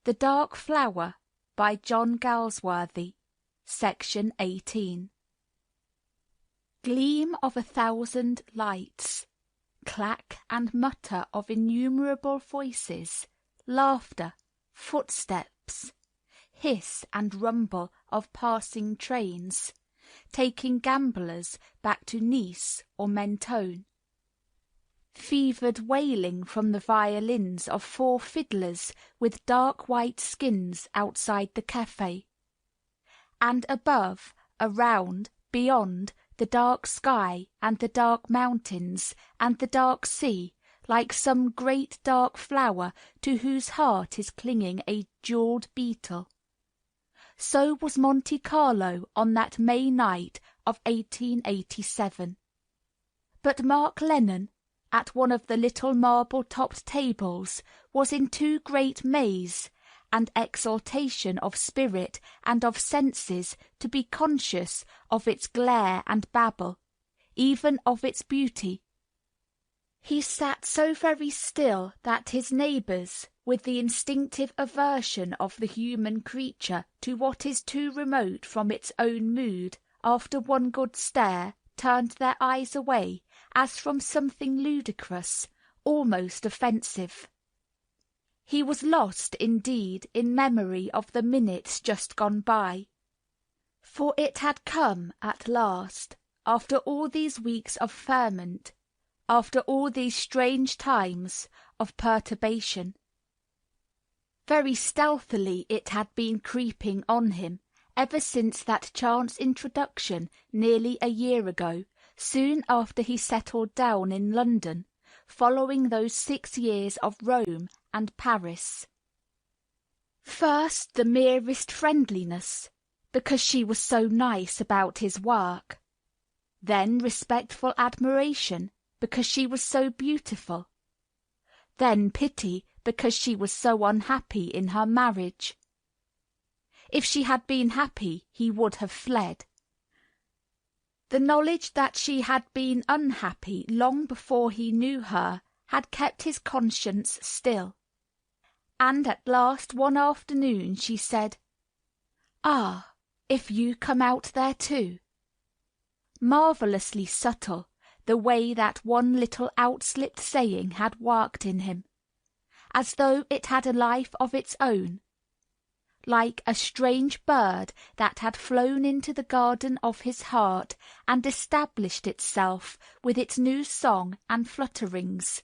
The Dark Flower by John Galsworthy. Section 18. Gleam of 1,000 lights, clack and mutter of innumerable voices, laughter, footsteps, hiss and rumble of passing trains, taking gamblers back to Nice or Mentone. Fevered wailing from the violins of 4 fiddlers with dark white skins outside the cafe. And above, around, beyond, the dark sky and the dark mountains and the dark sea, like some great dark flower to whose heart is clinging a jewelled beetle. So was Monte Carlo on that May night of 1887. But Mark Lennon, at one of the little marble-topped tables, was in too great maze and exaltation of spirit and of senses to be conscious of its glare and babble, even of its beauty. He sat so very still that his neighbours, with the instinctive aversion of the human creature to what is too remote from its own mood, after one good stare, turned their eyes away, as from something ludicrous, almost offensive. He was lost, indeed, in memory of the minutes just gone by. For it had come at last, after all these weeks of ferment, after all these strange times of perturbation. Very stealthily it had been creeping on him, ever since that chance introduction nearly a year ago, soon after he settled down in London, following those 6 years of Rome and Paris. First the merest friendliness, because she was so nice about his work. Then respectful admiration, because she was so beautiful. Then pity, because she was so unhappy in her marriage. If she had been happy, he would have fled. The knowledge that she had been unhappy long before he knew her had kept his conscience still. And at last one afternoon she said, "Ah, if you come out there too." Marvellously subtle, the way that one little outslipped saying had worked in him, as though it had a life of its own, like a strange bird that had flown into the garden of his heart and established itself with its new song and flutterings,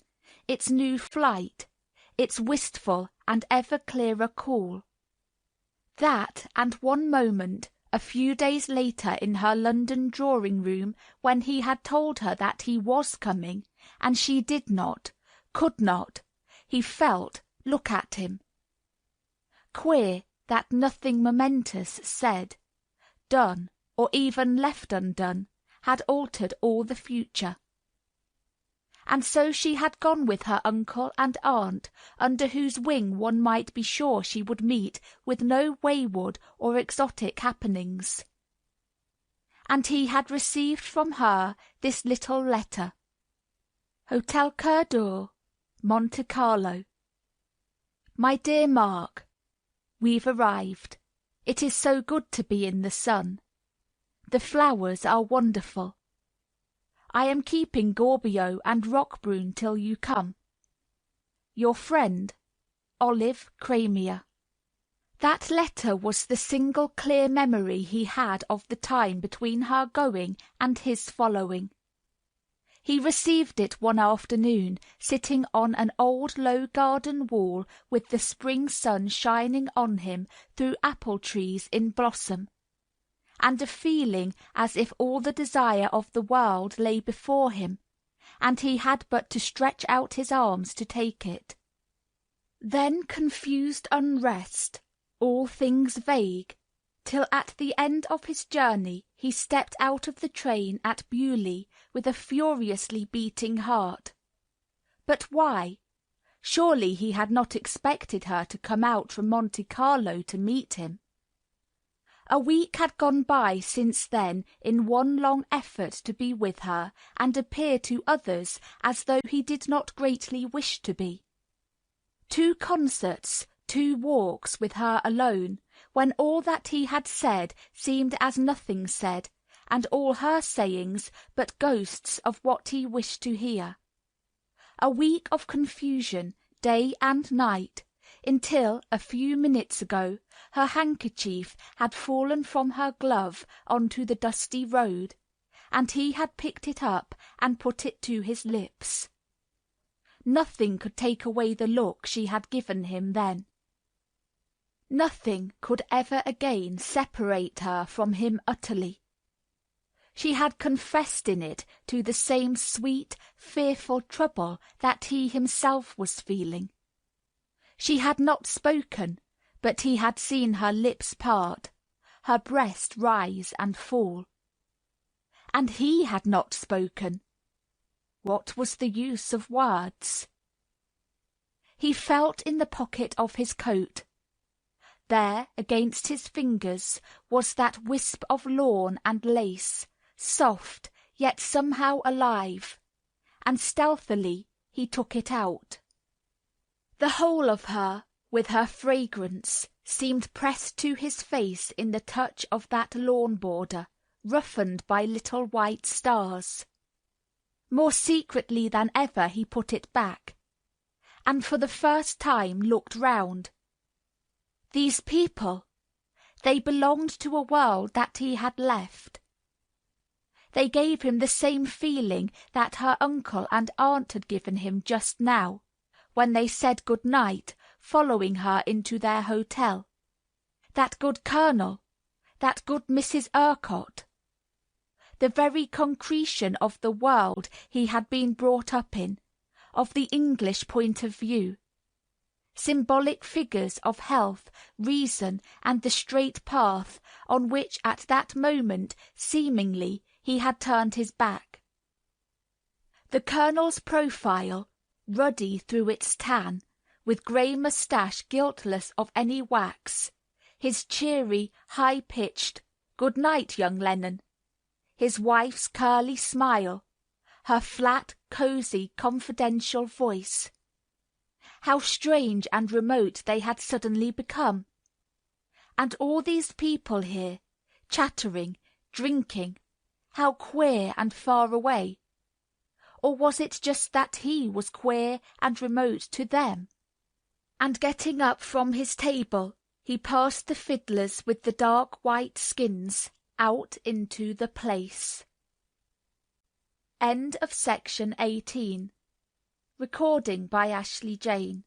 its new flight, its wistful and ever clearer call. That, and one moment, a few days later in her London drawing-room, when he had told her that he was coming, and she did not, could not, he felt, look at him. Queer that nothing momentous said, done, or even left undone, had altered all the future. And so she had gone with her uncle and aunt, under whose wing one might be sure she would meet with no wayward or exotic happenings. And he had received from her this little letter. Hotel Coeur d'Or, Monte Carlo. My dear Mark, we've arrived. It is so good to be in the sun. The flowers are wonderful. I am keeping Gorbio and Roquebrune till you come. Your friend, Olive Cramier. That letter was the single clear memory he had of the time between her going and his following. He received it one afternoon, sitting on an old low garden wall with the spring sun shining on him through apple trees in blossom, and a feeling as if all the desire of the world lay before him, and he had but to stretch out his arms to take it. Then confused unrest, all things vague, till at the end of his journey he stepped out of the train at Beaulieu with a furiously beating heart. But why? Surely he had not expected her to come out from Monte Carlo to meet him. A week had gone by since then in one long effort to be with her and appear to others as though he did not greatly wish to be. 2 concerts, 2 walks with her alone, when all that he had said seemed as nothing said, and all her sayings but ghosts of what he wished to hear. A week of confusion, day and night, until, a few minutes ago, her handkerchief had fallen from her glove onto the dusty road, and he had picked it up and put it to his lips. Nothing could take away the look she had given him then. Nothing could ever again separate her from him utterly. She had confessed in it to the same sweet, fearful trouble that he himself was feeling. She had not spoken, but he had seen her lips part, her breast rise and fall. And he had not spoken. What was the use of words? He felt in the pocket of his coat. There, against his fingers, was that wisp of lawn and lace, soft, yet somehow alive, and stealthily he took it out. The whole of her, with her fragrance, seemed pressed to his face in the touch of that lawn border, roughened by little white stars. More secretly than ever he put it back, and for the first time looked round. These people, they belonged to a world that he had left. They gave him the same feeling that her uncle and aunt had given him just now, when they said good night, following her into their hotel. That good Colonel, that good Mrs. Urquhart. The very concretion of the world he had been brought up in, of the English point of view. Symbolic figures of health, reason, and the straight path on which at that moment, seemingly, he had turned his back. The Colonel's profile, ruddy through its tan, with grey moustache guiltless of any wax, his cheery, high-pitched, "Good night, young Lennon," his wife's curly smile, her flat, cosy, confidential voice. How strange and remote they had suddenly become. And all these people here, chattering, drinking, how queer and far away. Or was it just that he was queer and remote to them? And getting up from his table, he passed the fiddlers with the dark white skins out into the place. End of section 18. Recording by Ashley Jane.